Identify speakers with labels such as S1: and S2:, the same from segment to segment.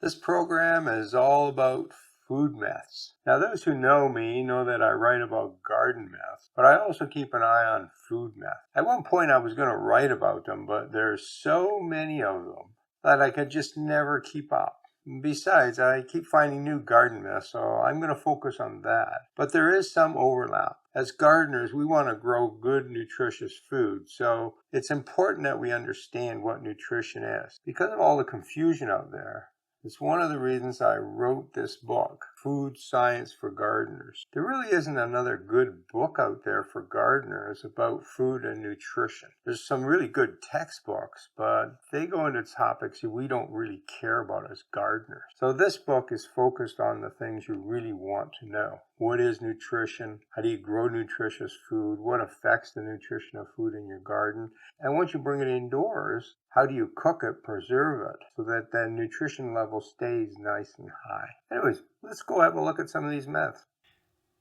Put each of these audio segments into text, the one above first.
S1: This program is all about food myths. Now, those who know me know that I write about garden myths, but I also keep an eye on food myths. At one point, I was going to write about them, but there's so many of them that I could just never keep up. Besides, I keep finding new garden myths, so I'm going to focus on that. But there is some overlap. As gardeners, we want to grow good, nutritious food, so it's important that we understand what nutrition is. Because of all the confusion out there, it's one of the reasons I wrote this book, Food Science for Gardeners. There really isn't another good book out there for gardeners about food and nutrition. There's some really good textbooks, but they go into topics we don't really care about as gardeners. So this book is focused on the things you really want to know. What is nutrition? How do you grow nutritious food? What affects the nutrition of food in your garden? And once you bring it indoors, how do you cook it, preserve it, so that the nutrition level stays nice and high? Anyways, let's go have a look at some of these myths.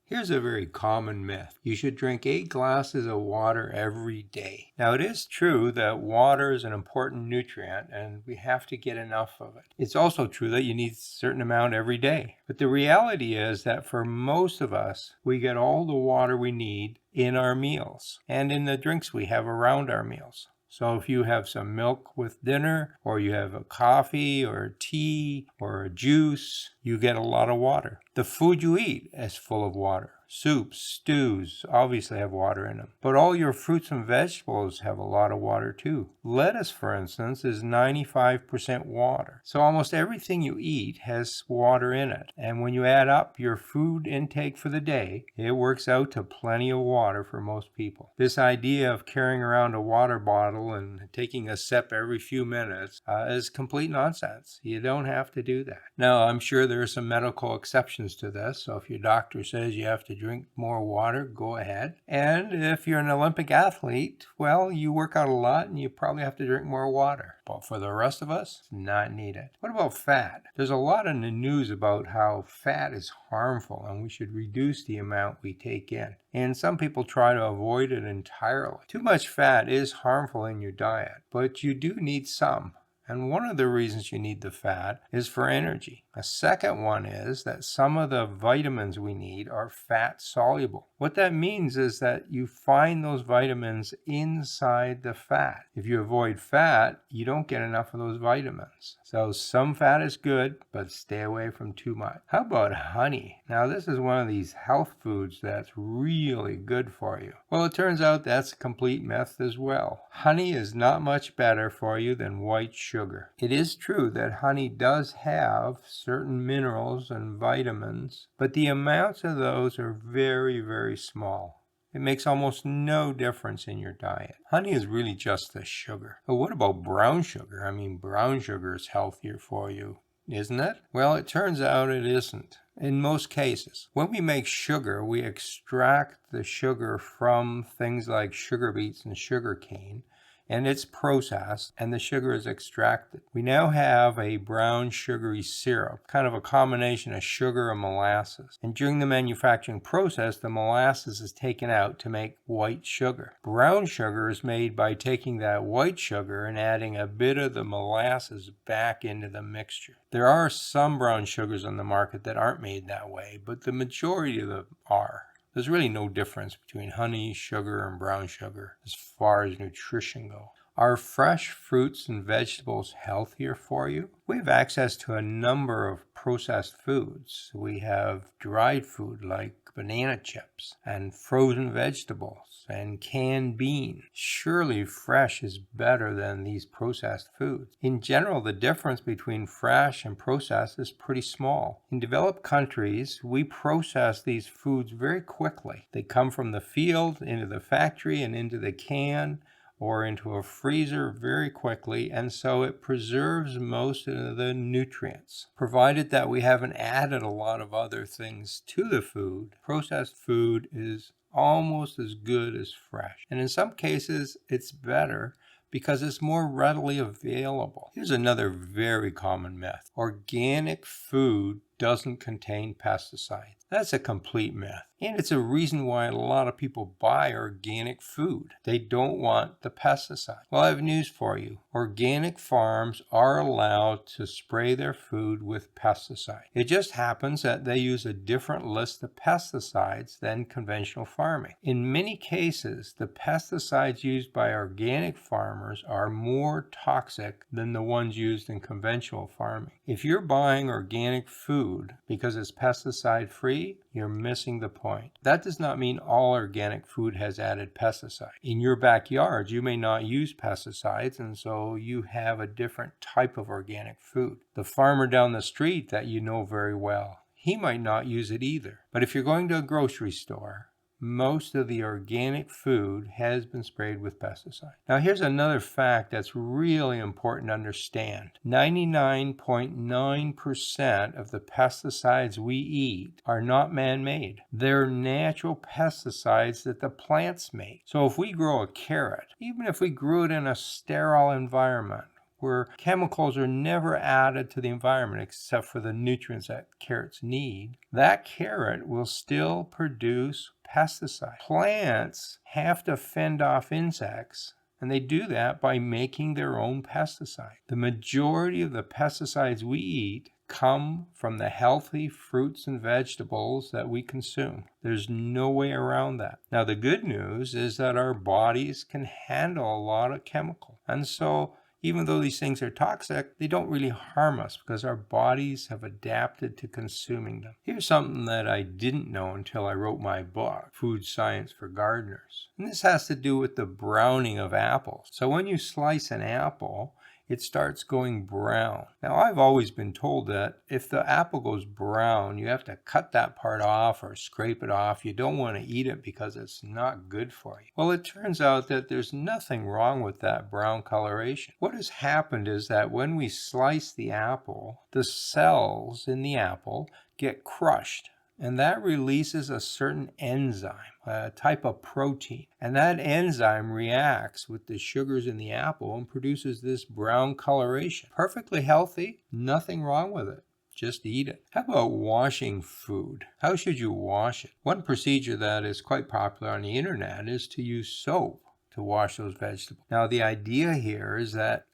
S1: Here's a very common myth. You should drink 8 glasses of water every day. Now, it is true that water is an important nutrient and we have to get enough of it. It's also true that you need a certain amount every day. But the reality is that for most of us, we get all the water we need in our meals and in the drinks we have around our meals. So if you have some milk with dinner, or you have a coffee or a tea or a juice, you get a lot of water. The food you eat is full of water. Soups, stews obviously have water in them. But all your fruits and vegetables have a lot of water too. Lettuce, for instance, is 95% water. So almost everything you eat has water in it. And when you add up your food intake for the day, it works out to plenty of water for most people. This idea of carrying around a water bottle and taking a sip every few minutes is complete nonsense. You don't have to do that. Now, I'm sure there are some medical exceptions to this. So if your doctor says you have to drink more water, go ahead. And if you're an Olympic athlete, well, you work out a lot and you probably have to drink more water. But for the rest of us, it's not needed. What about fat? There's a lot in the news about how fat is harmful and we should reduce the amount we take in. And some people try to avoid it entirely. Too much fat is harmful in your diet, but you do need some. And one of the reasons you need the fat is for energy. A second one is that some of the vitamins we need are fat soluble. What that means is that you find those vitamins inside the fat. If you avoid fat, you don't get enough of those vitamins. So some fat is good, but stay away from too much. How about honey? Now, this is one of these health foods that's really good for you. Well, it turns out that's a complete myth as well. Honey is not much better for you than white sugar. It is true that honey does have certain minerals and vitamins, but the amounts of those are very, very small. It makes almost no difference in your diet. Honey is really just the sugar. But what about brown sugar? I mean, brown sugar is healthier for you, isn't it? Well, it turns out it isn't. In most cases, when we make sugar, we extract the sugar from things like sugar beets and sugar cane, and it's processed, and the sugar is extracted. We now have a brown sugary syrup, kind of a combination of sugar and molasses. And during the manufacturing process, the molasses is taken out to make white sugar. Brown sugar is made by taking that white sugar and adding a bit of the molasses back into the mixture. There are some brown sugars on the market that aren't made that way, but the majority of them are. There's really no difference between honey, sugar, and brown sugar as far as nutrition goes. Are fresh fruits and vegetables healthier for you? We have access to a number of processed foods. We have dried food like banana chips and frozen vegetables and canned beans. Surely fresh is better than these processed foods. In general, the difference between fresh and processed is pretty small. In developed countries, we process these foods very quickly. They come from the field into the factory and into the can or into a freezer very quickly, and so it preserves most of the nutrients. Provided that we haven't added a lot of other things to the food, processed food is almost as good as fresh. And in some cases, it's better because it's more readily available. Here's another very common myth. Organic food doesn't contain pesticides. That's a complete myth. And it's a reason why a lot of people buy organic food. They don't want the pesticide. Well, I have news for you. Organic farms are allowed to spray their food with pesticide. It just happens that they use a different list of pesticides than conventional farming. In many cases, the pesticides used by organic farmers are more toxic than the ones used in conventional farming. If you're buying organic food because it's pesticide free, you're missing the point. That does not mean all organic food has added pesticide. In your backyard, you may not use pesticides, and so you have a different type of organic food. The farmer down the street that you know very well, he might not use it either. But if you're going to a grocery store, most of the organic food has been sprayed with pesticide. Now here's another fact that's really important to understand. 99.9% of the pesticides we eat are not man-made. They're natural pesticides that the plants make. So if we grow a carrot, even if we grew it in a sterile environment, where chemicals are never added to the environment except for the nutrients that carrots need, that carrot will still produce pesticides. Plants have to fend off insects, and they do that by making their own pesticide. The majority of the pesticides we eat come from the healthy fruits and vegetables that we consume. There's no way around that. Now, the good news is that our bodies can handle a lot of chemical. And so even though these things are toxic, they don't really harm us because our bodies have adapted to consuming them. Here's something that I didn't know until I wrote my book, Food Science for Gardeners. And this has to do with the browning of apples. So when you slice an apple, it starts going brown. Now, I've always been told that if the apple goes brown, you have to cut that part off or scrape it off. You don't want to eat it because it's not good for you. Well, it turns out that there's nothing wrong with that brown coloration. What has happened is that when we slice the apple, the cells in the apple get crushed. And that releases a certain enzyme, a type of protein. And that enzyme reacts with the sugars in the apple and produces this brown coloration. Perfectly healthy, nothing wrong with it. Just eat it. How about washing food? How should you wash it? One procedure that is quite popular on the internet is to use soap to wash those vegetables. Now, the idea here is that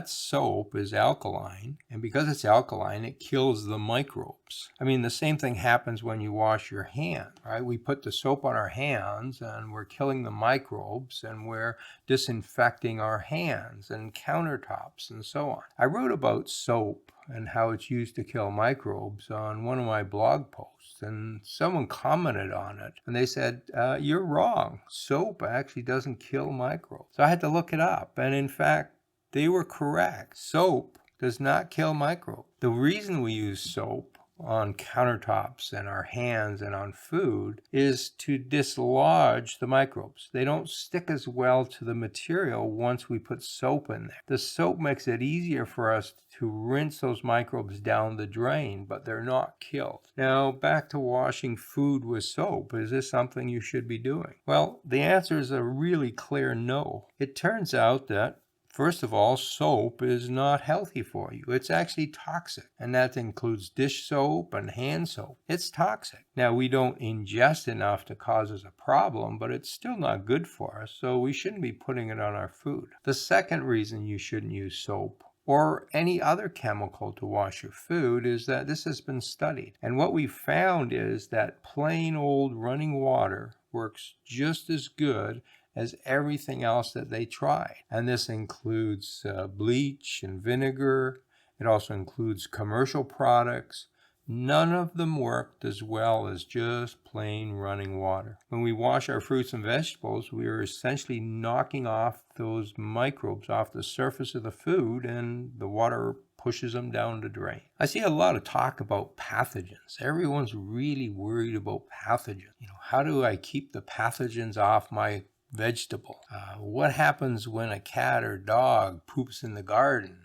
S1: soap is alkaline, and because it's alkaline, it kills the microbes. I mean, the same thing happens when you wash your hands, right? We put the soap on our hands, and we're killing the microbes, and we're disinfecting our hands and countertops and so on. I wrote about soap and how it's used to kill microbes on one of my blog posts, and someone commented on it, and they said, you're wrong. Soap actually doesn't kill microbes. So I had to look it up, and in fact, they were correct. Soap does not kill microbes. The reason we use soap on countertops and our hands and on food is to dislodge the microbes. They don't stick as well to the material once we put soap in there. The soap makes it easier for us to rinse those microbes down the drain, but they're not killed. Now, back to washing food with soap. Is this something you should be doing? Well, the answer is a really clear no. It turns out that first of all, soap is not healthy for you. It's actually toxic, and that includes dish soap and hand soap. It's toxic. Now, we don't ingest enough to cause us a problem, but it's still not good for us, so we shouldn't be putting it on our food. The second reason you shouldn't use soap or any other chemical to wash your food is that this has been studied. And what we found is that plain old running water works just as good as everything else that they tried. And this includes bleach and vinegar. It also includes commercial products. None of them worked as well as just plain running water. When we wash our fruits and vegetables, we are essentially knocking off those microbes off the surface of the food, and the water pushes them down the drain. I see a lot of talk about pathogens. Everyone's really worried about pathogens. How do I keep the pathogens off my vegetable? What happens when a cat or dog poops in the garden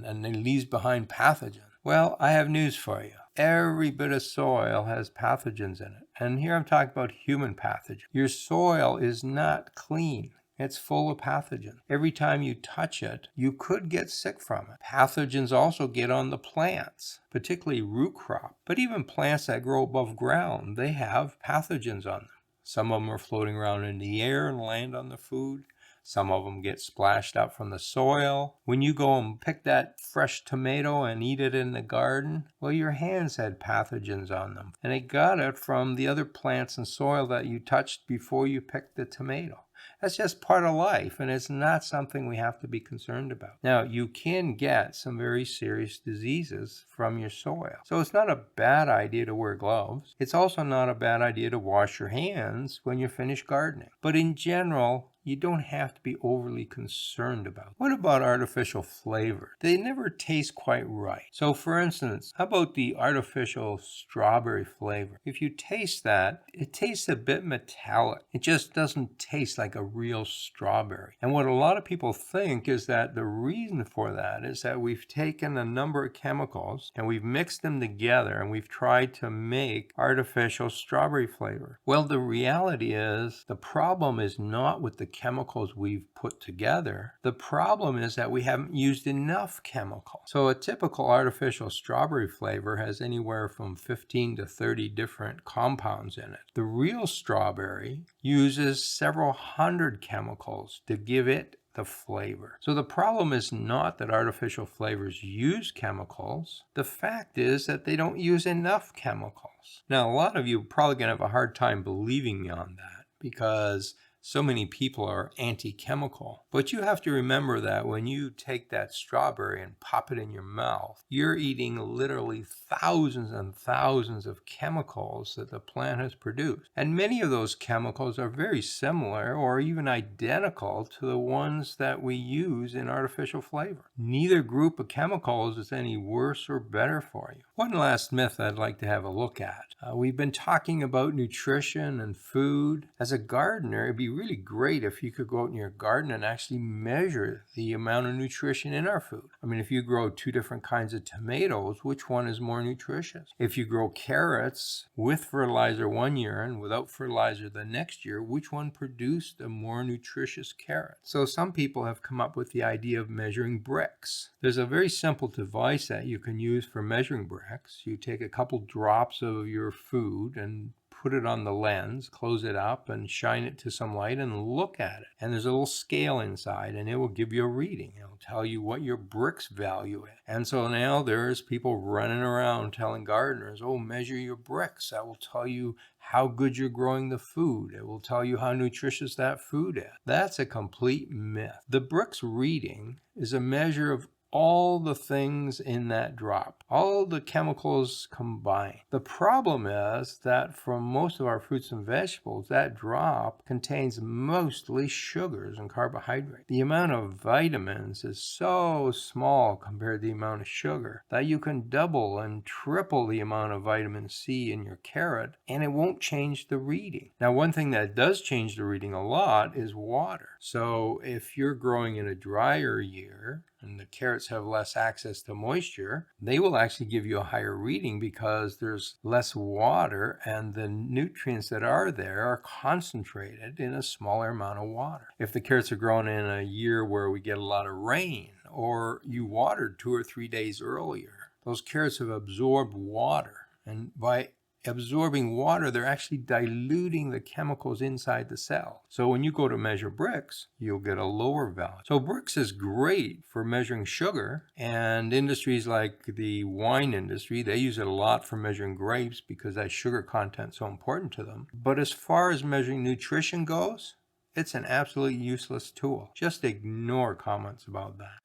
S1: and then leaves behind pathogens? Well, I have news for you. Every bit of soil has pathogens in it. And here I'm talking about human pathogens. Your soil is not clean. It's full of pathogens. Every time you touch it, you could get sick from it. Pathogens also get on the plants, particularly root crop. But even plants that grow above ground, they have pathogens on them. Some of them are floating around in the air and land on the food. Some of them get splashed up from the soil. When you go and pick that fresh tomato and eat it in the garden, well, your hands had pathogens on them. And it got it from the other plants and soil that you touched before you picked the tomato. That's just part of life, and it's not something we have to be concerned about. Now, you can get some very serious diseases from your soil. So it's not a bad idea to wear gloves. It's also not a bad idea to wash your hands when you're finished gardening. But in general, you don't have to be overly concerned about. What about artificial flavor? They never taste quite right. So for instance, how about the artificial strawberry flavor? If you taste that, it tastes a bit metallic. It just doesn't taste like a real strawberry. And what a lot of people think is that the reason for that is that we've taken a number of chemicals and we've mixed them together and we've tried to make artificial strawberry flavor. Well, the reality is the problem is not with the chemicals we've put together. The problem is that we haven't used enough chemicals. So a typical artificial strawberry flavor has anywhere from 15 to 30 different compounds in it. The real strawberry uses several hundred chemicals to give it the flavor. So the problem is not that artificial flavors use chemicals. The fact is that they don't use enough chemicals. Now, a lot of you are probably going to have a hard time believing me on that because so many people are anti-chemical. But you have to remember that when you take that strawberry and pop it in your mouth, you're eating literally thousands and thousands of chemicals that the plant has produced. And many of those chemicals are very similar or even identical to the ones that we use in artificial flavor. Neither group of chemicals is any worse or better for you. One last myth I'd like to have a look at. We've been talking about nutrition and food. As a gardener, it'd be really great if you could go out in your garden and actually measure the amount of nutrition in our food. I mean, if you grow 2 different kinds of tomatoes, which one is more nutritious? If you grow carrots with fertilizer one year and without fertilizer the next year, which one produced a more nutritious carrot? So some people have come up with the idea of measuring bricks. There's a very simple device that you can use for measuring bricks. You take a couple drops of your food and put it on the lens, close it up, and shine it to some light and look at it. And there's a little scale inside, and it will give you a reading. It'll tell you what your bricks value is. And so now there's people running around telling gardeners, oh, measure your bricks. That will tell you how good you're growing the food. It will tell you how nutritious that food is. That's a complete myth. The bricks reading is a measure of all the things in that drop, all the chemicals combined. The problem is that for most of our fruits and vegetables, that drop contains mostly sugars and carbohydrates. The amount of vitamins is so small compared to the amount of sugar that you can double and triple the amount of vitamin C in your carrot and it won't change the reading. Now, one thing that does change the reading a lot is water. So if you're growing in a drier year, and the carrots have less access to moisture, they will actually give you a higher reading because there's less water and the nutrients that are there are concentrated in a smaller amount of water. If the carrots are grown in a year where we get a lot of rain or you watered 2 or 3 days earlier, those carrots have absorbed water. And by absorbing water, they're actually diluting the chemicals inside the cell. So when you go to measure bricks, you'll get a lower value. So bricks is great for measuring sugar, and industries like the wine industry, they use it a lot for measuring grapes because that sugar content is so important to them. But as far as measuring nutrition goes, it's an absolutely useless tool. Just ignore comments about that.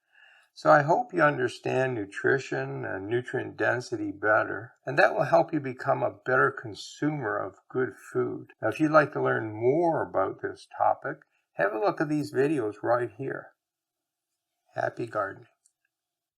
S1: So I hope you understand nutrition and nutrient density better, and that will help you become a better consumer of good food. Now, if you'd like to learn more about this topic, have a look at these videos right here. Happy gardening.